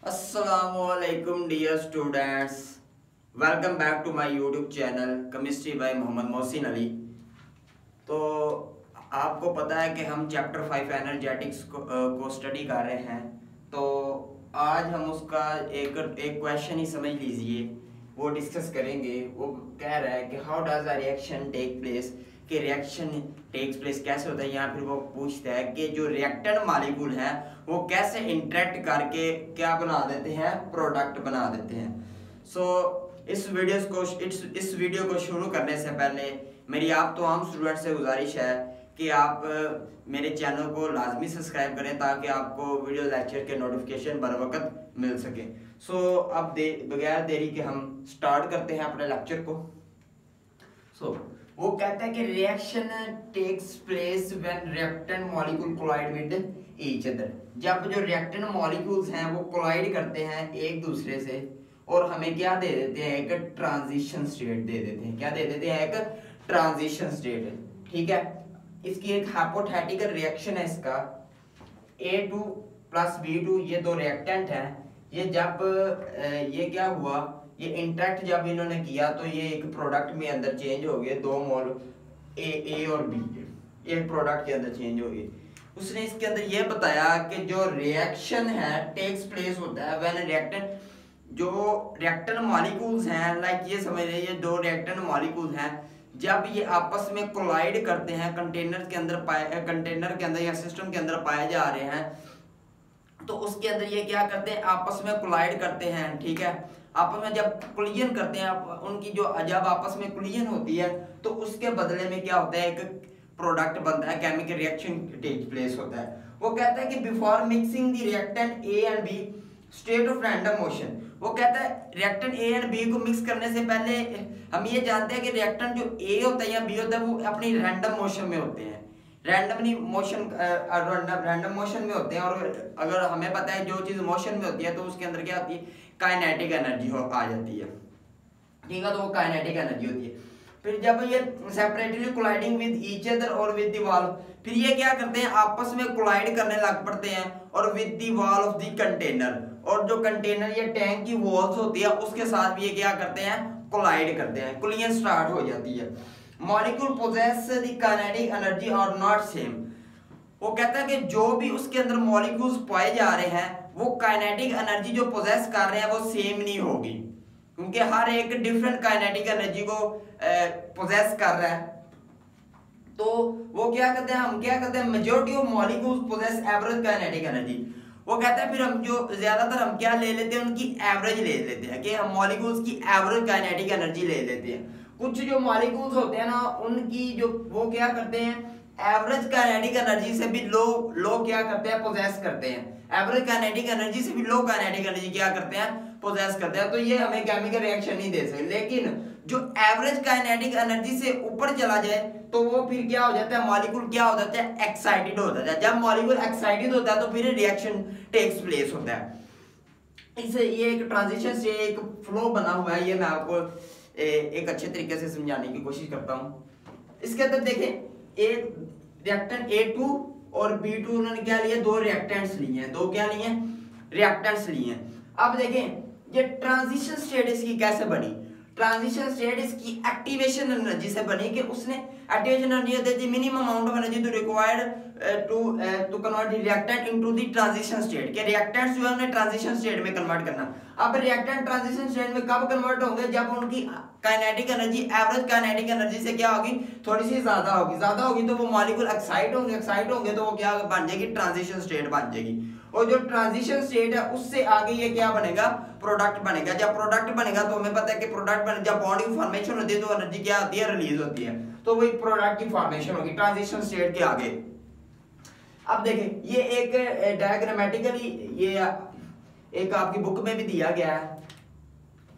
अस्सलामुअलैकुम dear students, welcome back to my YouTube channel chemistry by Mohammad Mohsin Ali. तो आपको पता है कि हम चैप्टर 5 एनर्जेटिक्स को स्टडी कर रहे हैं। तो आज हम उसका एक क्वेश्चन ही समझ लीजिए, वो डिस्कस करेंगे। वो कह रहा है कि how does a reaction take place, कि रिएक्शन टेक्स प्लेस कैसे होता है। यहाँ फिर वो पूछता है कि जो रिएक्टेंट मॉलिक्यूल है वो कैसे इंटरेक्ट करके क्या बना देते हैं, प्रोडक्ट बना देते हैं। इस वीडियो को शुरू करने से पहले मेरी आप तमाम स्टूडेंट से गुजारिश है कि आप मेरे चैनल को लाजमी सब्सक्राइब करें ताकि आपको वीडियो लेक्चर के नोटिफिकेशन बर वक्त मिल सके। अब बगैर देरी के हम स्टार्ट करते हैं अपने लेक्चर को। वो कहता है कि reaction takes place when reactant molecule collide with each other. जब जो रिएक्टेंट मॉलिक्यूल्स हैं वो कोलाइड करते हैं एक दूसरे से और हमें क्या दे देते हैं, एक ट्रांजिशन स्टेट दे देते हैं। क्या दे देते हैं? एक ट्रांजिशन स्टेट। ठीक है, इसकी एक हाइपोथेटिकल रिएक्शन है। इसका A2 प्लस B2 ये दो रिएक्टेंट हैं। ये जब ये क्या हुआ, ये इंटरेक्ट जब इन्होंने किया तो ये एक प्रोडक्ट में अंदर चेंज हो गए। दो मोल ए और बी एक प्रोडक्ट के अंदर चेंज हो गए। उसने इसके अंदर ये बताया कि जो रिएक्शन है टेक्स प्लेस होता है व्हेन रिएक्टेंट, जो रिएक्टेंट मॉलिक्यूल्स हैं, लाइक ये समझ लीजिए दो रिएक्टेंट मॉलिक्यूल्स हैं, जब ये आपस में कोलाइड करते हैं, कंटेनर के अंदर या सिस्टम के अंदर पाए जा रहे हैं, तो उसके अंदर ये क्या करते हैं, आपस में कोलाइड करते हैं। ठीक है, आपस में जब कोलिजन करते हैं, उनकी जब आपस में कोलिजन होती है तो उसके बदले में क्या होता है, एक प्रोडक्ट बनता है, केमिकल रिएक्शन टेक प्लेस होता है। वो कहता है कि before mixing the reactant A and B state of random motion. वो कहता है रिएक्टेंट ए एंड बी को मिक्स करने से पहले हम ये जानते हैं कि रिएक्टेंट जो ए होता है या बी होता है वो अपनी रैंडम मोशन में होते हैं, रैंडम मोशन में होते हैं। और अगर हमें पता है जो चीज मोशन में होती है तो उसके अंदर क्या होती है, काइनेटिक एनर्जी आ जाती है। ठीक है, तो वो काइनेटिक एनर्जी होती है। फिर जब ये separately colliding with each other और विद द वॉल, फिर ये क्या करते हैं, आपस में कोलाइड करने लग पड़ते हैं और with the wall of the container, और जो कंटेनर या टैंक की वॉल्स होती है उसके साथ भी ये क्या करते हैं, कोलाइड करते हैं, कोलिजन स्टार्ट हो जाती है। Molecule possess the kinetic energy और नॉट सेम। वो कहता है कि जो भी उसके अंदर मॉलिक्यूल्स पाए जा रहे हैं वो काइनेटिक एनर्जी जो पोजेस कर रहे हैं वो सेम नहीं होगी, क्योंकि हर एक डिफरेंट काइनेटिक एनर्जी को पोजेस कर रहा है। तो वो क्या करते हैं, हम क्या करते हैं, majority of molecules possess average kinetic energy. वो कहता है फिर हम जो ज्यादातर हम क्या ले लेते हैं, उनकी एवरेज ले लेते हैं, कि हम मॉलिक्यूल्स की एवरेज काइनेटिक एनर्जी ले लेते हैं। कुछ जो मॉलिक्यूल्स होते हैं ना, उनकी जो वो क्या करते हैं, एवरेज काइनेटिक एनर्जी से भी लो क्या करते हैं, पोजेस करते हैं। एवरेज काइनेटिक एनर्जी से भी लो काइनेटिक एनर्जी क्या करते हैं, पोजेस करते हैं। तो ये हमें केमिकल रिएक्शन नहीं दे सकते। लेकिन जो एवरेज काइनेटिक एनर्जी से ऊपर चला जाए तो वो फिर क्या हो जाता है, मॉलिक्यूल क्या हो जाता है, एक्साइटेड हो जाता है। जब मॉलिक्यूल एक्साइटेड होता है तो फिर रिएक्शन टेक्स प्लेस होता है। इससे ये एक ट्रांजिशन से एक फ्लो बना हुआ है। ये मैं आपको एक अच्छे तरीके से समझाने की कोशिश करता हूँ। इसके अंदर देखें, एक रिएक्टेंट A2 और B2 उन्होंने क्या लिए, दो रिएक्टेंट्स लिए हैं, दो क्या लिए हैं, रिएक्टेंट्स लिए हैं। अब देखें ये ट्रांजिशन स्टेट इसकी कैसे बनी। ट्रांजिशन स्टेट इसकी एक्टिवेशन एनर्जी से बनी, कि उसने एक्टिवेशन एनर्जी दे दी minimum amount of energy to required to convert the reactant into the transition state, के रिएक्टेंट्स जो है उन्हें ट्रांजिशन स्टेट में कन्वर्ट करना। अब रिएक्टेंट ट्रांजिशन स्टेट में कब कन्वर्ट होंगे, जब उनकी kinetic energy average kinetic energy से क्या होगी, थोड़ी सी ज्यादा होगी तो वो मॉलिक्यूल एक्साइट होंगे तो वो क्या बन जाएगी, ट्रांजिशन स्टेट बन जाएगी। और जो ट्रांजिशन स्टेट है उससे आगे ये क्या बनेगा, प्रोडक्ट बनेगा। जब प्रोडक्ट बनेगा तो हमें पता है कि प्रोडक्ट बने, जब बॉन्ड की फॉर्मेशन होती है तो एनर्जी क्या आती है, रिलीज होती है, तो वही प्रोडक्ट की फॉर्मेशन होगी ट्रांजिशन स्टेट के आगे। अब देखें ये एक डायग्रामेटिकली ये एक आपकी बुक में भी दिया गया है।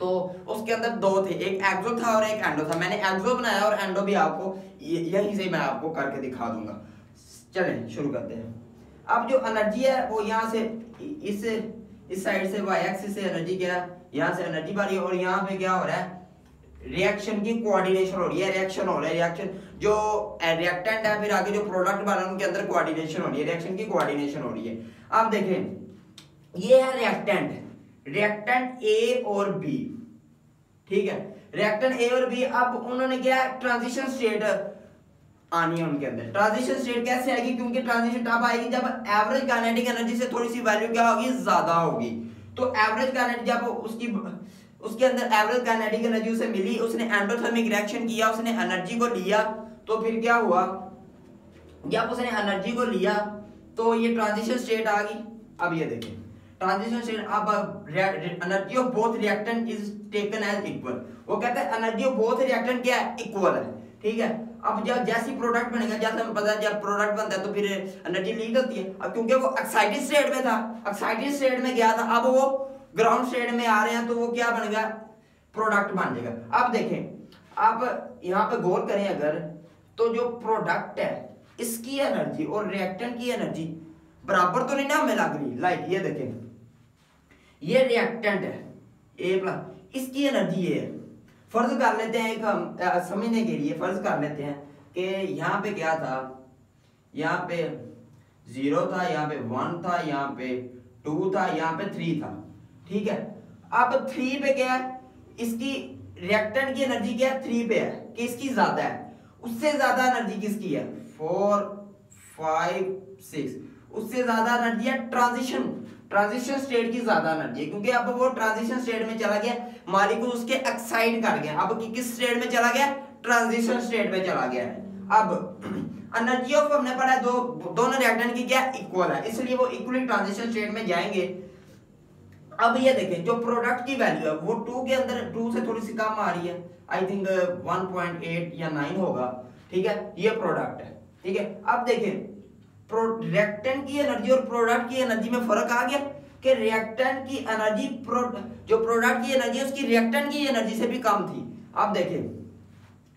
तो उसके अंदर दो थे, एक एक्सो था और एक एंडो था। मैंने एक्सो बनाया और एंडो भी आपको यहीं से मैं आपको करके दिखा दूंगा। चलें शुरू करते हैं। अब जो एनर्जी है वो यहाँ से इस साइड से वाई एक्सिस से एनर्जी क्या है, यहाँ से एनर्जी बढ़ी, और यहाँ पे क्या हो रहा है, रिएक्शन की कोऑर्डिनेशन हो रही है, रिएक्शन हो रहा है, रिएक्शन जो रिएक्टेंट है फिर आगे जो प्रोडक्ट बना उनके अंदर कोऑर्डिनेशन हो रही है, रिएक्शन की कोऑर्डिनेशन हो रही है। अब देखें ये है रिएक्टेंट, रिएक्टेंट ए और बी, ठीक है, रिएक्टेंट ए और बी। अब उन्होंने क्या ट्रांजिशन स्टेट आनी है उनके अंदर। ट्रांजिशन स्टेट कैसे आएगी, क्योंकि ट्रांजिशन तब आएगी जब एवरेज काइनेटिक एनर्जी से थोड़ी सी वैल्यू क्या होगी, ज्यादा होगी। तो एवरेज काइनेटिक जब उसके अंदर एवरेज काइनेटिक एनर्जी उसे मिली, उसने एंडोथर्मिक रिएक्शन किया, उसने एनर्जी को लिया, तो फिर क्या हुआ, जब उसने एनर्जी को लिया तो ये ट्रांजिशन स्टेट आ गई। अब ये देखिए ट्रांजिशन स्टेट, अब energy of both reactant is taken as equal. वो कहता है एनर्जी ऑफ बोथ रिएक्टेंट क्या है, इक्वल है, ठीक है। अब जब जैसी प्रोडक्ट बनेगा, जैसे हमें पता है जब प्रोडक्ट बनता है तो फिर एनर्जी लीक होती है। अब क्योंकि वो एक्साइटेड स्टेट में था, एक्साइटेड स्टेट में गया था, अब वो ग्राउंड स्टेट में आ रहे हैं, तो वो क्या बनेगा, प्रोडक्ट बन जाएगा। अब देखें, आप यहाँ पे गौर करें अगर, तो जो प्रोडक्ट है इसकी एनर्जी और रिएक्टेंट की एनर्जी बराबर तो नहीं ना हमें लग रही। लाइक ये देखें, ये रिएक्टेंट है ए प्लस, इसकी एनर्जी ये है। फर्ज कर लेते हैं, एक हम समझने के लिए फर्ज कर लेते हैं कि यहाँ पे क्या था, यहाँ पे 0 था, यहाँ पे 1 था, यहाँ पे 2 था, यहाँ पे 3 था, ठीक है। अब 3 पे क्या है, इसकी रिएक्टेंट की एनर्जी क्या है, 3 पे है, कि इसकी ज्यादा है। उससे ज्यादा एनर्जी किसकी है, 4 5 6, उससे ज्यादा एनर्जी है ट्रांजिशन स्टेट की ज्यादा एनर्जी है, क्योंकि अब वो ट्रांजिशन स्टेट में चला गया, मॉलिक्यूल उसके एक्साइट कर गया। अब किस स्टेट में चला गया, ट्रांजिशन स्टेट में चला गया है। अब एनर्जी ऑफ हमने पढ़ा है दोनों रिएक्टेंट की क्या इक्वल है, इसलिए वो इक्वली ट्रांजिशन स्टेट में जाएंगे। अब ये देखें, जो प्रोडक्ट की वैल्यू है वो 2 के अंदर 2 से थोड़ी सी कम आ रही है, आई थिंक 1.8 या 9 होगा, ठीक है, ये प्रोडक्ट है, ठीक है। अब देखें रिएक्टेंट की एनर्जी और प्रोडक्ट की एनर्जी में फर्क आ गया, कि रिएक्टेंट की एनर्जी जो प्रोडक्ट की एनर्जी है उसकी रिएक्टेंट की एनर्जी से भी कम थी। अब देखें,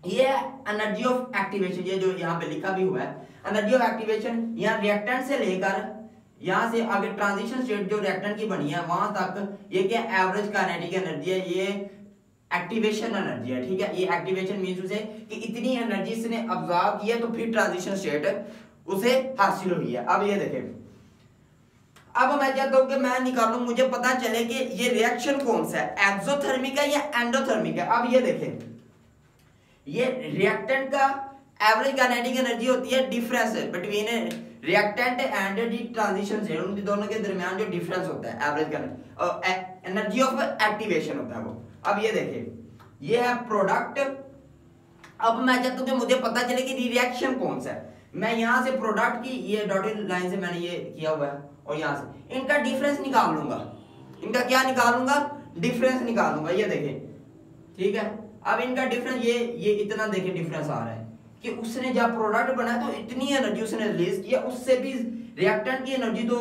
ये एनर्जी ऑफ एक्टिवेशन, ये जो यहाँ पे लिखा भी हुआ है, एनर्जी ऑफ एक्टिवेशन, यहाँ रिएक्टेंट से लेकर यहाँ से आगे ट्रांजिशन स्टेट जो रिएक्टेंट की बनी है वहां तक, ये क्या एवरेज काइनेटिक एनर्जी है, ये एक्टिवेशन एनर्जी है, ठीक है। ये एक्टिवेशन मींस उसे कि इतनी एनर्जी इसने अब्जॉर्ब की है, तो फिर ट्रांजिशन स्टेट उसे हासिल हुई है। अब ये देखें, अब मैं चाहता हूं कि मैं निकालूं, मुझे पता चले कि ये रिएक्शन कौन सा है, एक्सोथर्मिक है या एंडोथर्मिक है। अब ये देखें, ये रिएक्टेंट का एवरेज काइनेटिक एनर्जी होती है difference between reactant and the transition state, उन दोनों के दरमियान जो डिफरेंस होता है एवरेज का एनर्जी ऑफ एक्टिवेशन होता है वो। अब ये देखें, ये है प्रोडक्ट। अब मैं चाहता हूं कि मुझे पता चले कि रिएक्शन कौन सा है। मैं यहां से प्रोडक्ट की ये डॉटेड लाइन से मैंने ये किया हुआ है, और यहां से इनका डिफरेंस निकाल लूंगा। इनका क्या निकालूंगा, डिफरेंस निकालूंगा। ये देखें, ठीक है। अब इनका डिफरेंस ये इतना देखें डिफरेंस आ रहा है कि उसने जब प्रोडक्ट बनाया तो इतनी एनर्जी उसने रिलीज किया, उससे भी रिएक्टेंट की एनर्जी तो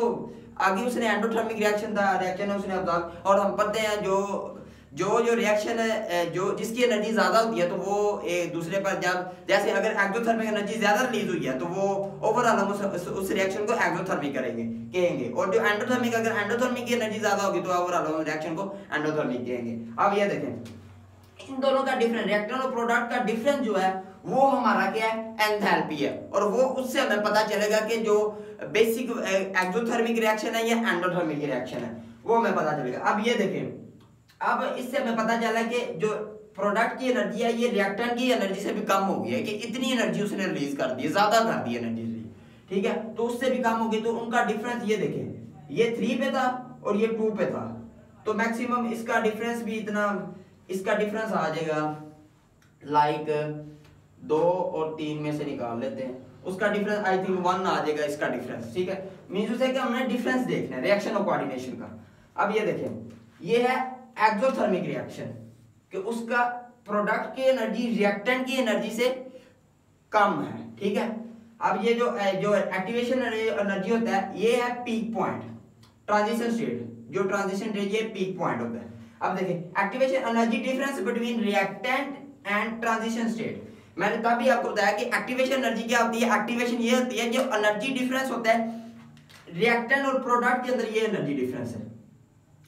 आगे उसने एंडोथर्मिक रिएक्शन था, रिएक्शन उसने अब्जॉर्ब, और हम पढ़ते हैं जो रिएक्शन है जो जिसकी एनर्जी ज्यादा होती है तो वो एक दूसरे पर जब जैसे अगर एक्सोथर्मिक एनर्जी ज्यादा रिलीज हुई है तो वो ओवरऑल हम उस रिएक्शन को एक्सोथर्मिक कहेंगे, और जो एंडोथर्मिक अगर एंडोथर्मिक की एनर्जी ज्यादा होगी तो ओवरऑल हम रिएक्शन को एंडोथर्मिक कहेंगे। अब ये देखें, इन दोनों का डिफरेंस, रिएक्टेंट और प्रोडक्ट का डिफरेंस जो है वो हमारा क्या है, एंथैल्पी है, और वो उससे हमें पता चलेगा कि जो बेसिक एक्सोथर्मिक रिएक्शन है या एंडोथर्मिक रिएक्शन है, वो हमें पता चलेगा। अब ये देखें, अब इससे हमें पता चला कि जो प्रोडक्ट की एनर्जी है ये रिएक्टेंट की एनर्जी से भी कम हो गई है, कि इतनी एनर्जी उसने रिलीज कर दी है, ज्यादा कर दी एनर्जी, ठीक है, तो उससे भी कम हो गई। तो उनका डिफरेंस ये देखें, ये 3 पे था और ये 2 पे था, तो मैक्सिमम इसका डिफरेंस भी इतना, इसका डिफरेंस आ जाएगा लाइक 2 और 3 में से निकाल लेते हैं, उसका डिफरेंस आई थिंक 1 आ जाएगा इसका डिफरेंस, ठीक है। मींस उसे कि हमने डिफरेंस देखना है रिएक्शन और कोऑर्डिनेशन का। अब ये देखें, ये है एक्सोथर्मिक रिएक्शन, कि उसका प्रोडक्ट की एनर्जी रिएक्टेंट की एनर्जी से कम है, ठीक है। अब ये जो एक्टिवेशन एनर्जी होता है ये है पीक पॉइंट, ट्रांजिशन स्टेट, जो ट्रांजिशन स्टेट ये पीक पॉइंट होता है। अब देखिए activation energy difference between reactant and transition state, मैंने तभी आपको बताया कि एक्टिवेशन एनर्जी क्या होती है, एक्टिवेशन ये होती है जो एनर्जी डिफरेंस होता है रिएक्टेंट और प्रोडक्ट के अंदर, ये एनर्जी डिफरेंस है,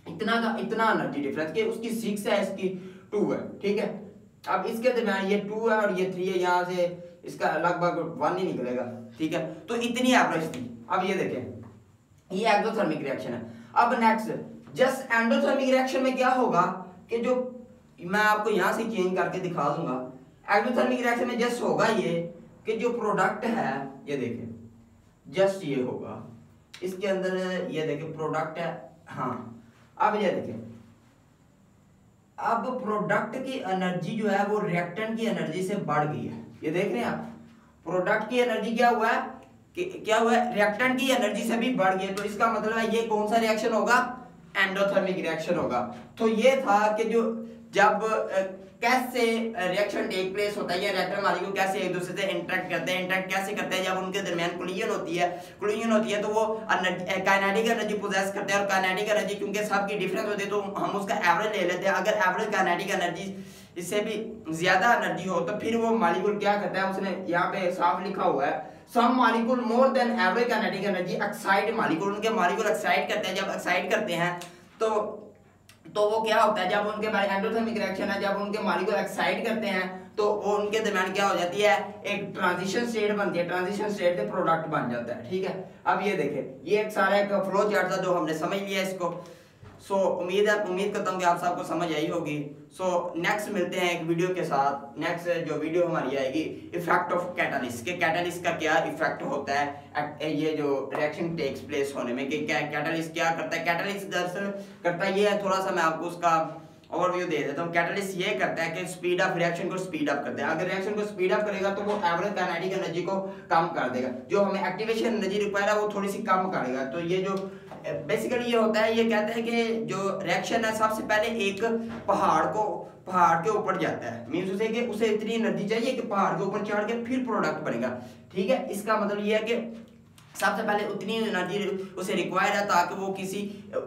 इतना का इतना एनर्जी डिफरेंस, कि उसकी 6 है इसकी 2 है, ठीक है। अब इसके दरमियान ये 2 है और ये 3 है, यहाँ से इसका लगभग 1 ही निकलेगा, ठीक है, तो इतनी एवरेज थी। अब ये देखें, ये एक्सोथर्मिक रिएक्शन है। अब नेक्स्ट जस्ट एंडोथर्मिक रिएक्शन में क्या होगा कि जो मैं आपको यहां से चेंज करके दिखा दूंगा, एंडोथर्मिक रिएक्शन में जस्ट होगा ये कि जो प्रोडक्ट है ये देखें, जस्ट ये होगा इसके अंदर, ये देखें प्रोडक्ट है, हाँ अब ये देखें, अब प्रोडक्ट की एनर्जी जो है वो रिएक्टेंट की एनर्जी से बढ़ गई है। ये देख रहे हैं आप, प्रोडक्ट की एनर्जी क्या हुआ है कि क्या हुआ है, रिएक्टेंट की एनर्जी से भी बढ़ गई है। तो इसका मतलब है ये कौन सा रिएक्शन होगा, एंडोथर्मिक रिएक्शन होगा। तो ये था कि जो जब कैसे रिएक्शन टेक प्लेस होता है, या रिएक्टर मॉलिक्यूल कैसे एक दूसरे से इंटरेक्ट करते हैं, इंटरेक्ट कैसे करते हैं, जब उनके दरमियान कोलिजन होती है तो वो काइनेटिक एनर्जी पोजेस करते हैं। और काइनेटिक एनर्जी क्योंकि सबकी डिफरेंस होती है तो हम उसका एवरेज ले लेते हैं। अगर एवरेज काइनेटिक एनर्जी इससे भी ज्यादा एनर्जी हो तो फिर वो मॉलिक्यूल क्या करता है, उसने यहाँ पे साफ लिखा हुआ है, some molecule more than average kinetic energy excite molecule, उनके मॉलिक्यूल एक्साइट करते हैं। जब एक्साइट करते हैं तो वो क्या होता है, जब उनके एंडोथर्मिक रिएक्शन है, जब उनके मॉलिक्यूल एक्साइट करते हैं तो वो उनके दरमियान क्या हो जाती है, एक ट्रांजिशन स्टेट बनती है, ट्रांजिशन स्टेट से प्रोडक्ट बन जाता है। ठीक है, अब ये देखें, ये एक सारा एक फ्लो चार्ट था जो हमने समझ लिया इसको। सो उम्मीद करता हूँ कि आप सबको समझ आई होगी। सो नेक्स्ट मिलते हैं एक वीडियो के साथ। नेक्स्ट जो वीडियो हमारी आएगी इफेक्ट ऑफ कैटालिस्ट, के कैटालिस्ट का क्या इफेक्ट होता है ये जो रिएक्शन टेक्स प्लेस होने में, कि कैटालिस्ट क्या करता है। कैटालिस्ट दरअसल करता ये है, थोड़ा सा मैं आपको उसका ओवरव्यू दे देता हूँ। कैटालिस्ट ये करता है कि स्पीड ऑफ रिएक्शन को स्पीड अप करता है। अगर रिएक्शन को स्पीड अप करेगा तो वो एवरेज काइनेटिक एनर्जी को कम कर देगा, जो हमें एक्टिवेशन एनर्जी रिक्वायर है वो थोड़ी सी कम करेगा। तो ये जो बेसिकली ये होता है, ये कहते हैं कि जो रिएक्शन है सबसे पहले एक पहाड़ के ऊपर जाता है, मींस उसे इतनी एनर्जी चाहिए कि पहाड़ के ऊपर चढ़ के फिर प्रोडक्ट बनेगा। ठीक है, इसका मतलब ये है कि सबसे पहले उतनी एनर्जी उसे रिक्वायर है ताकि वो किसी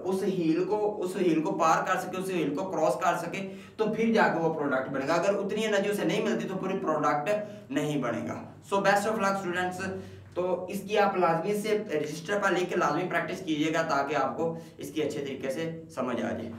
उस हील को पार कर सके, उस हील को क्रॉस कर सके, तो फिर जाकर वो प्रोडक्ट बनेगा। अगर उतनी एनर्जी उसे नहीं मिलती तो पूरी प्रोडक्ट नहीं बनेगा। So best of luck students. तो इसकी आप लाजमी से रजिस्टर पर लिख के लाजमी प्रैक्टिस कीजिएगा ताकि आपको इसकी अच्छे तरीके से समझ आ जाए।